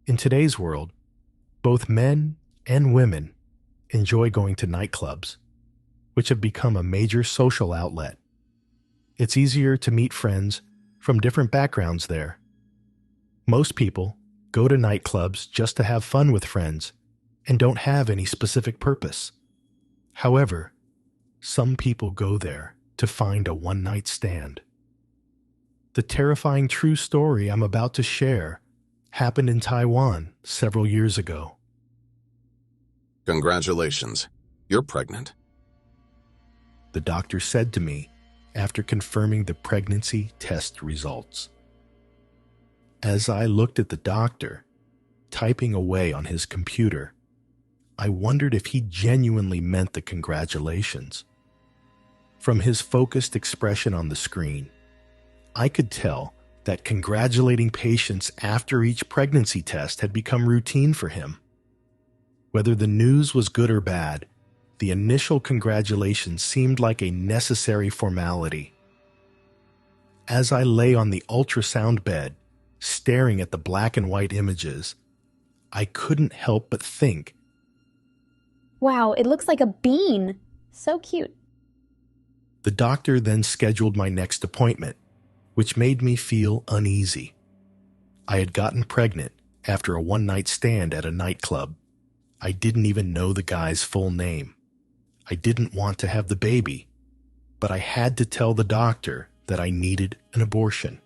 In today's world, both men and women enjoy going to nightclubs, which have become a major social outlet. It's easier to meet friends from different backgrounds there. Most people go to nightclubs just to have fun with friends and don't have any specific purpose. However, some people go there to find a one-night stand. The terrifying true story I'm about to share happened in Taiwan several years ago. Congratulations, you're pregnant. The doctor said to me after confirming the pregnancy test results. As I looked at the doctor, typing away on his computer, I wondered if he genuinely meant the congratulations. From his focused expression on the screen, I could tell that congratulating patients after each pregnancy test had become routine for him. Whether the news was good or bad, the initial congratulations seemed like a necessary formality. As I lay on the ultrasound bed, staring at the black and white images, I couldn't help but think, Wow, it looks like a bean. So cute. The doctor then scheduled my next appointment, which made me feel uneasy. I had gotten pregnant after a one-night stand at a nightclub. I didn't even know the guy's full name. I didn't want to have the baby, but I had to tell the doctor that I needed an abortion.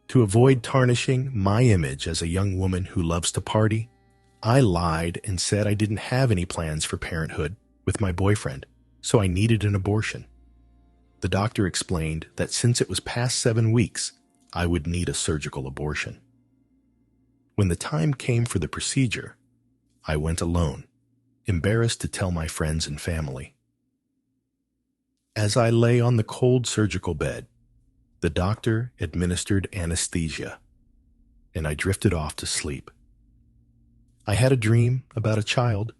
To avoid tarnishing my image as a young woman who loves to party, I lied and said I didn't have any plans for parenthood with my boyfriend, so I needed an abortion. The doctor explained that since it was past 7 weeks, I would need a surgical abortion. When the time came for the procedure, I went alone, embarrassed to tell my friends and family. As I lay on the cold surgical bed, the doctor administered anesthesia, and I drifted off to sleep. I had a dream about a child.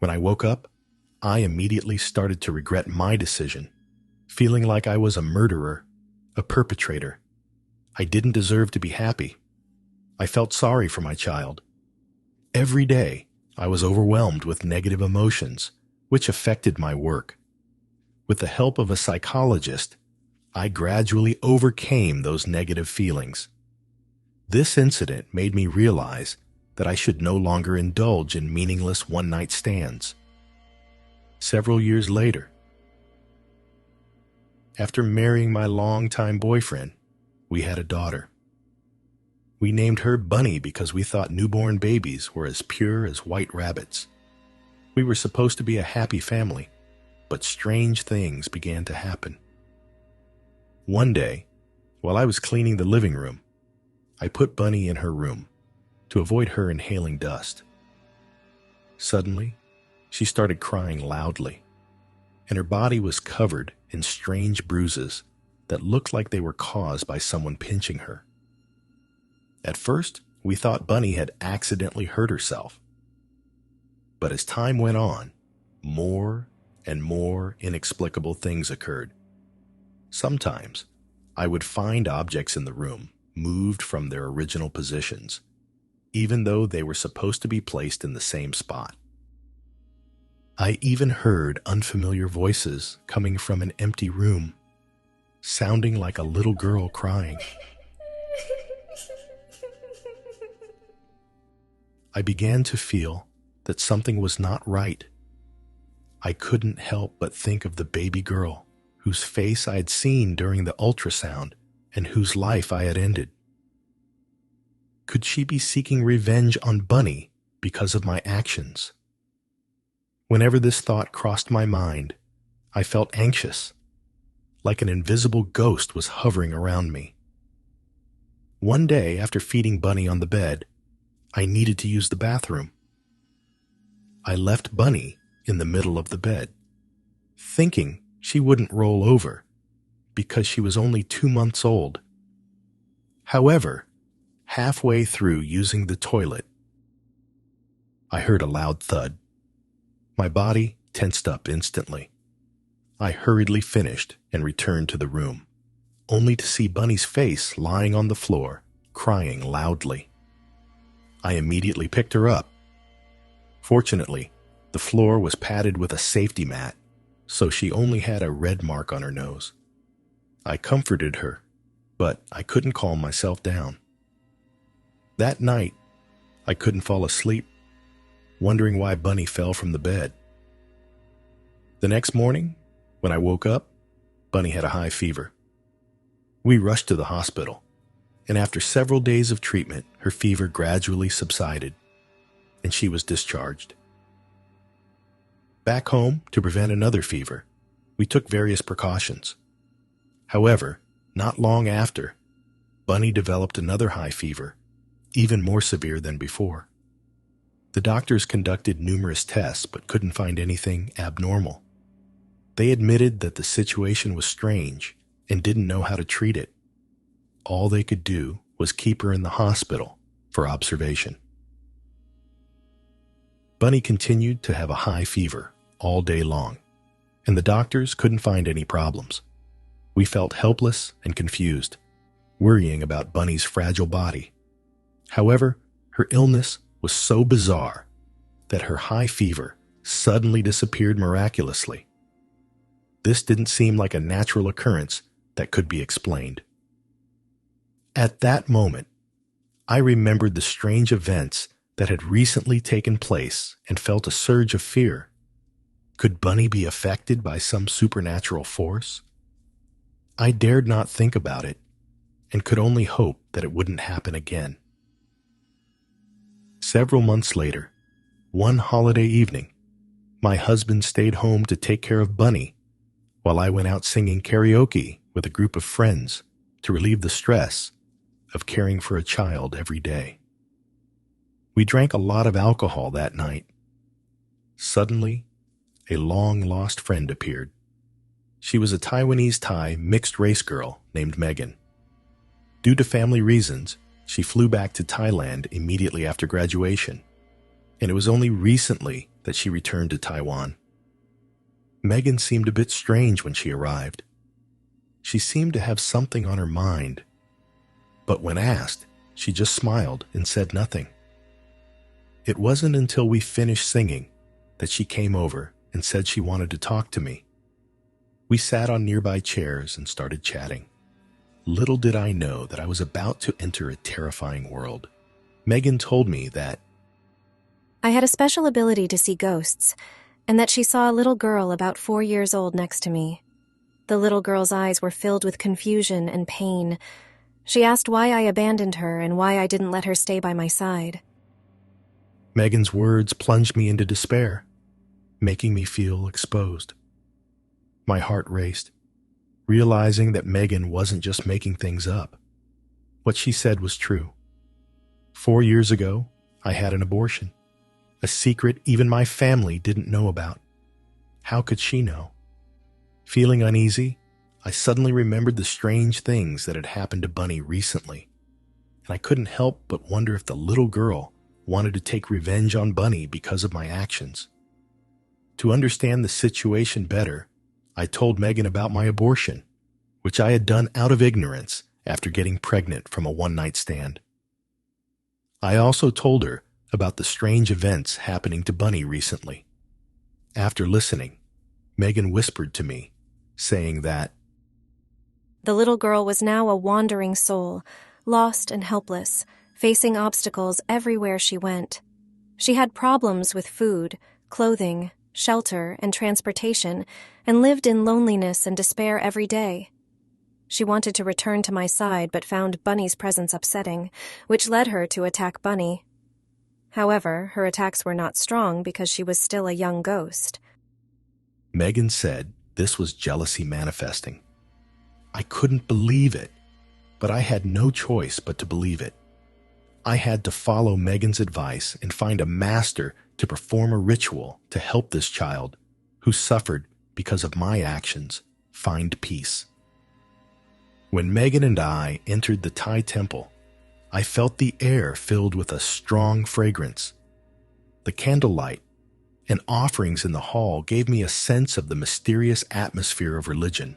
When I woke up, I immediately started to regret my decision, feeling like I was a murderer, a perpetrator. I didn't deserve to be happy. I felt sorry for my child. Every day, I was overwhelmed with negative emotions, which affected my work. With the help of a psychologist, I gradually overcame those negative feelings. This incident made me realize that I should no longer indulge in meaningless one-night stands. Several years later, after marrying my longtime boyfriend, we had a daughter. We named her Bunny because we thought newborn babies were as pure as white rabbits. We were supposed to be a happy family, but strange things began to happen. One day, while I was cleaning the living room, I put Bunny in her room to avoid her inhaling dust. Suddenly, she started crying loudly, and her body was covered in strange bruises that looked like they were caused by someone pinching her. At first, we thought Bunny had accidentally hurt herself. But as time went on, more and more inexplicable things occurred. Sometimes, I would find objects in the room moved from their original positions, even though they were supposed to be placed in the same spot. I even heard unfamiliar voices coming from an empty room, sounding like a little girl crying. I began to feel that something was not right. I couldn't help but think of the baby girl whose face I had seen during the ultrasound and whose life I had ended. Could she be seeking revenge on Bunny because of my actions? Whenever this thought crossed my mind, I felt anxious, like an invisible ghost was hovering around me. One day, after feeding Bunny on the bed, I needed to use the bathroom. I left Bunny in the middle of the bed, thinking she wouldn't roll over because she was only 2 months old. However, halfway through using the toilet, I heard a loud thud. My body tensed up instantly. I hurriedly finished and returned to the room, only to see Bunny's face lying on the floor, crying loudly. I immediately picked her up. Fortunately, the floor was padded with a safety mat, so she only had a red mark on her nose. I comforted her, but I couldn't calm myself down. That night, I couldn't fall asleep, wondering why Bunny fell from the bed. The next morning, when I woke up, Bunny had a high fever. We rushed to the hospital, and after several days of treatment, her fever gradually subsided, and she was discharged. Back home, to prevent another fever, we took various precautions. However, not long after, Bunny developed another high fever, even more severe than before. The doctors conducted numerous tests but couldn't find anything abnormal. They admitted that the situation was strange and didn't know how to treat it. All they could do was keep her in the hospital for observation. Bunny continued to have a high fever all day long, and the doctors couldn't find any problems. We felt helpless and confused, worrying about Bunny's fragile body. However, her illness was so bizarre that her high fever suddenly disappeared miraculously. This didn't seem like a natural occurrence that could be explained. At that moment, I remembered the strange events that had recently taken place and felt a surge of fear. Could Bunny be affected by some supernatural force? I dared not think about it and could only hope that it wouldn't happen again. Several months later, one holiday evening, my husband stayed home to take care of Bunny while I went out singing karaoke with a group of friends to relieve the stress of caring for a child every day. We drank a lot of alcohol that night. Suddenly, a long-lost friend appeared. She was a Taiwanese Thai mixed-race girl named Megan. Due to family reasons, she flew back to Thailand immediately after graduation, and it was only recently that she returned to Taiwan. Megan seemed a bit strange when she arrived. She seemed to have something on her mind, but when asked, she just smiled and said nothing. It wasn't until we finished singing that she came over and said she wanted to talk to me. We sat on nearby chairs and started chatting. Little did I know that I was about to enter a terrifying world. Megan told me that I had a special ability to see ghosts, and that she saw a little girl about 4 years old next to me. The little girl's eyes were filled with confusion and pain. She asked why I abandoned her and why I didn't let her stay by my side. Megan's words plunged me into despair, making me feel exposed. My heart raced, realizing that Megan wasn't just making things up. What she said was true. 4 years ago, I had an abortion, a secret even my family didn't know about. How could she know? Feeling uneasy, I suddenly remembered the strange things that had happened to Bunny recently, and I couldn't help but wonder if the little girl wanted to take revenge on Bunny because of my actions. To understand the situation better, I told Megan about my abortion, which I had done out of ignorance after getting pregnant from a one-night stand. I also told her about the strange events happening to Bunny recently. After listening, Megan whispered to me, saying that The little girl was now a wandering soul, lost and helpless, facing obstacles everywhere she went. She had problems with food, clothing, shelter, and transportation, and lived in loneliness and despair every day. She wanted to return to my side but found Bunny's presence upsetting, which led her to attack Bunny. However, her attacks were not strong because she was still a young ghost. Megan said this was jealousy manifesting. I couldn't believe it, but I had no choice but to believe it. I had to follow Megan's advice and find a master to perform a ritual to help this child, who suffered because of my actions, find peace. When Megan and I entered the Thai temple, I felt the air filled with a strong fragrance. The candlelight and offerings in the hall gave me a sense of the mysterious atmosphere of religion.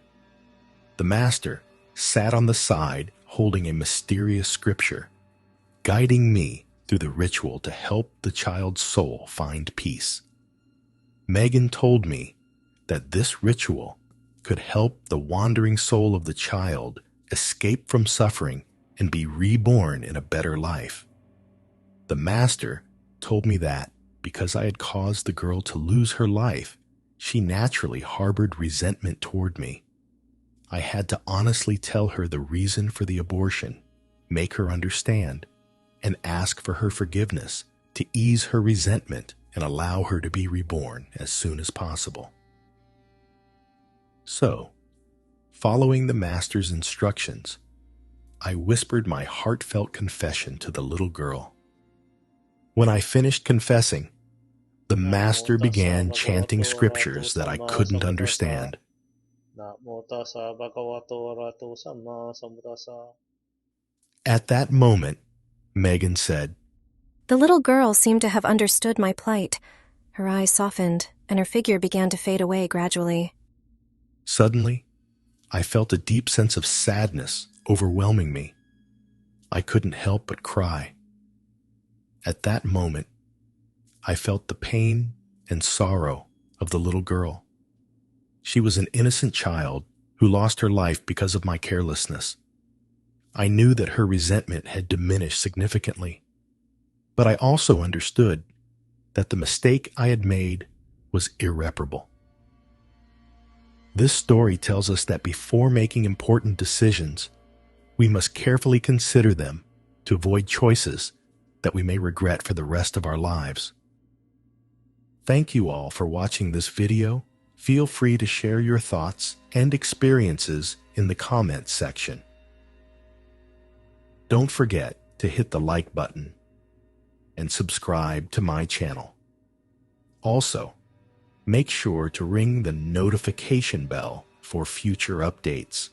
The master sat on the side, holding a mysterious scripture, guiding me through the ritual to help the child's soul find peace. Megan told me that this ritual could help the wandering soul of the child escape from suffering and be reborn in a better life. The master told me that because I had caused the girl to lose her life, she naturally harbored resentment toward me. I had to honestly tell her the reason for the abortion, make her understand, and ask for her forgiveness to ease her resentment and allow her to be reborn as soon as possible. So, following the master's instructions, I whispered my heartfelt confession to the little girl. When I finished confessing, the master began chanting scriptures that I couldn't understand. At that moment, Megan said, The little girl seemed to have understood my plight. Her eyes softened, and her figure began to fade away gradually. Suddenly, I felt a deep sense of sadness overwhelming me. I couldn't help but cry. At that moment, I felt the pain and sorrow of the little girl. She was an innocent child who lost her life because of my carelessness. I knew that her resentment had diminished significantly, but I also understood that the mistake I had made was irreparable. This story tells us that before making important decisions, we must carefully consider them to avoid choices that we may regret for the rest of our lives. Thank you all for watching this video. Feel free to share your thoughts and experiences in the comments section. Don't forget to hit the like button and subscribe to my channel. Also, make sure to ring the notification bell for future updates.